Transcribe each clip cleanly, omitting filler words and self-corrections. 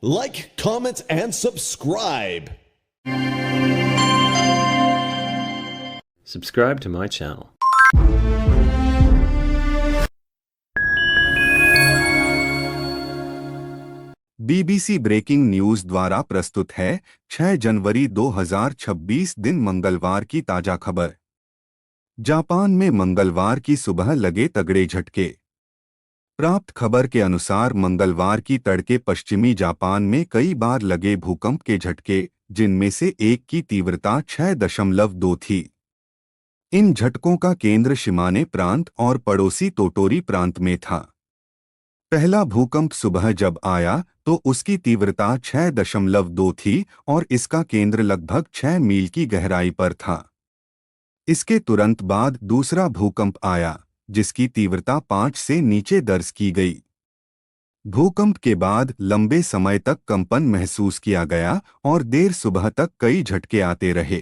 Like, comment, and subscribe. Subscribe to my channel. BBC breaking news द्वारा प्रस्तुत है 6 जनवरी 2026 दिन मंगलवार की ताजा खबर। जापान में मंगलवार की सुबह लगे तगड़े झटके। प्राप्त खबर के अनुसार मंगलवार की तड़के पश्चिमी जापान में कई बार लगे भूकंप के झटके, जिनमें से एक की तीव्रता 6.2 थी। इन झटकों का केंद्र शिमाने प्रांत और पड़ोसी तोटोरी प्रांत में था। पहला भूकंप सुबह जब आया तो उसकी तीव्रता 6.2 थी और इसका केंद्र लगभग 6 मील की गहराई पर था। इसके तुरंत बाद दूसरा भूकंप आया, जिसकी तीव्रता 5 से नीचे दर्ज की गई। भूकंप के बाद लंबे समय तक कंपन महसूस किया गया और देर सुबह तक कई झटके आते रहे।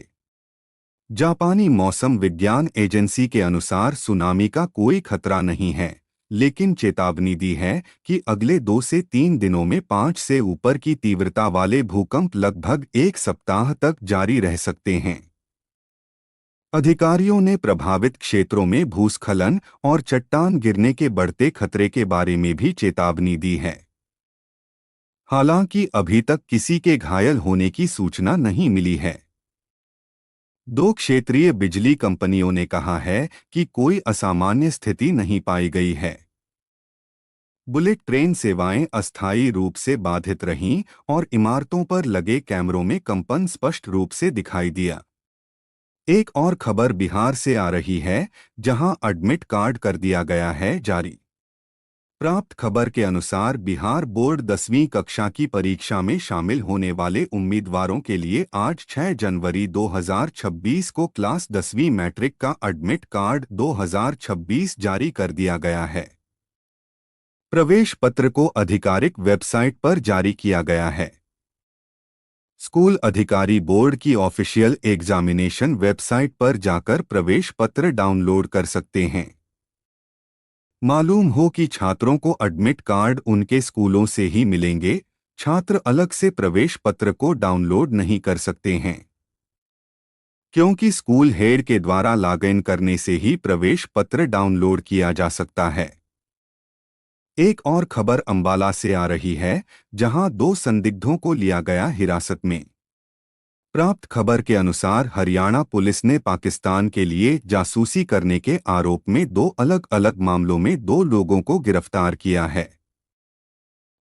जापानी मौसम विज्ञान एजेंसी के अनुसार सुनामी का कोई खतरा नहीं है, लेकिन चेतावनी दी है कि अगले 2 से 3 दिनों में 5 से ऊपर की तीव्रता वाले भूकंप लगभग 1 सप्ताह तक जारी रह सकते हैं। अधिकारियों ने प्रभावित क्षेत्रों में भूस्खलन और चट्टान गिरने के बढ़ते खतरे के बारे में भी चेतावनी दी है। हालांकि अभी तक किसी के घायल होने की सूचना नहीं मिली है। 2 क्षेत्रीय बिजली कंपनियों ने कहा है कि कोई असामान्य स्थिति नहीं पाई गई है। बुलेट ट्रेन सेवाएं अस्थायी रूप से बाधित रहीं और इमारतों पर लगे कैमरों में कंपन स्पष्ट रूप से दिखाई दिया। एक और खबर बिहार से आ रही है, जहां एडमिट कार्ड कर दिया गया है जारी। प्राप्त खबर के अनुसार बिहार बोर्ड 10वीं कक्षा की परीक्षा में शामिल होने वाले उम्मीदवारों के लिए आज 6 जनवरी 2026 को क्लास 10वीं मैट्रिक का एडमिट कार्ड 2026 जारी कर दिया गया है। प्रवेश पत्र को आधिकारिक वेबसाइट पर जारी किया गया है। स्कूल अधिकारी बोर्ड की ऑफिशियल एग्जामिनेशन वेबसाइट पर जाकर प्रवेश पत्र डाउनलोड कर सकते हैं। मालूम हो कि छात्रों को एडमिट कार्ड उनके स्कूलों से ही मिलेंगे। छात्र अलग से प्रवेश पत्र को डाउनलोड नहीं कर सकते हैं, क्योंकि स्कूल हेड के द्वारा लॉगिन करने से ही प्रवेश पत्र डाउनलोड किया जा सकता है। एक और खबर अंबाला से आ रही है, जहां 2 संदिग्धों को लिया गया हिरासत में। प्राप्त खबर के अनुसार हरियाणा पुलिस ने पाकिस्तान के लिए जासूसी करने के आरोप में 2 अलग अलग मामलों में 2 लोगों को गिरफ्तार किया है।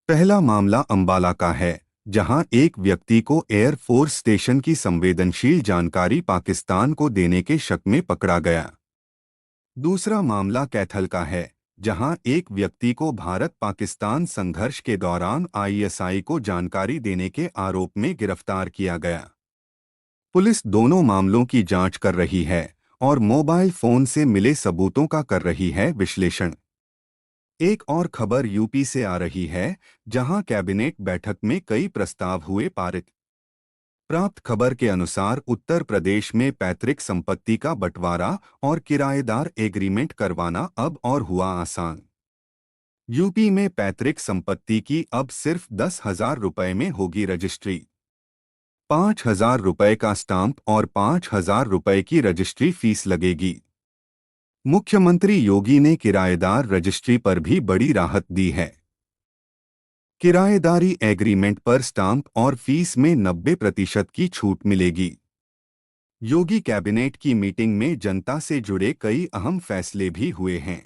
पहला मामला अंबाला का है, जहां एक व्यक्ति को एयर फोर्स स्टेशन की संवेदनशील जानकारी पाकिस्तान को देने के शक में पकड़ा गया। दूसरा मामला कैथल का है, जहां एक व्यक्ति को भारत पाकिस्तान संघर्ष के दौरान आईएसआई को जानकारी देने के आरोप में गिरफ्तार किया गया। पुलिस दोनों मामलों की जांच कर रही है और मोबाइल फोन से मिले सबूतों का कर रही है विश्लेषण। एक और खबर यूपी से आ रही है, जहां कैबिनेट बैठक में कई प्रस्ताव हुए पारित। प्राप्त खबर के अनुसार उत्तर प्रदेश में पैतृक संपत्ति का बंटवारा और किराएदार एग्रीमेंट करवाना अब और हुआ आसान। यूपी में पैतृक संपत्ति की अब सिर्फ 10,000 रुपये में होगी रजिस्ट्री। 5,000 रुपये का स्टाम्प और 5,000 रुपये की रजिस्ट्री फीस लगेगी। मुख्यमंत्री योगी ने किराएदार रजिस्ट्री पर भी बड़ी राहत दी है। किराएदारी एग्रीमेंट पर स्टाम्प और फीस में 90% की छूट मिलेगी। योगी कैबिनेट की मीटिंग में जनता से जुड़े कई अहम फैसले भी हुए हैं।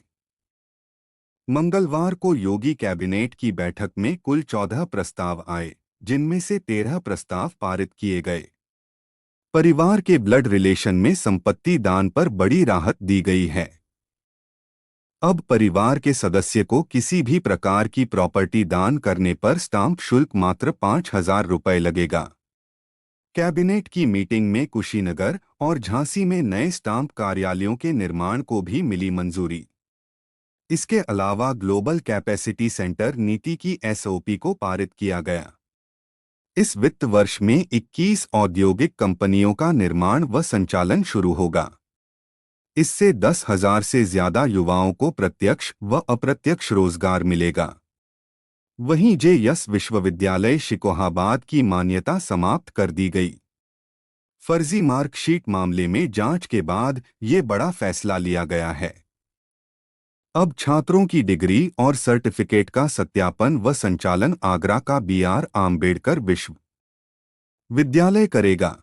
मंगलवार को योगी कैबिनेट की बैठक में कुल 14 प्रस्ताव आए, जिनमें से 13 प्रस्ताव पारित किए गए। परिवार के ब्लड रिलेशन में संपत्ति दान पर बड़ी राहत दी गई है। अब परिवार के सदस्य को किसी भी प्रकार की प्रॉपर्टी दान करने पर स्टाम्प शुल्क मात्र 5,000 रुपये लगेगा। कैबिनेट की मीटिंग में कुशीनगर और झांसी में नए स्टाम्प कार्यालयों के निर्माण को भी मिली मंजूरी। इसके अलावा ग्लोबल कैपेसिटी सेंटर नीति की एसओपी को पारित किया गया। इस वित्त वर्ष में 21 औद्योगिक कंपनियों का निर्माण व संचालन शुरू होगा। इससे 10,000 से ज्यादा युवाओं को प्रत्यक्ष व अप्रत्यक्ष रोजगार मिलेगा। वहीं JS विश्वविद्यालय शिकोहाबाद की मान्यता समाप्त कर दी गई। फर्जी मार्कशीट मामले में जांच के बाद ये बड़ा फैसला लिया गया है। अब छात्रों की डिग्री और सर्टिफिकेट का सत्यापन व संचालन आगरा का BR आम्बेडकर विश्वविद्यालय करेगा।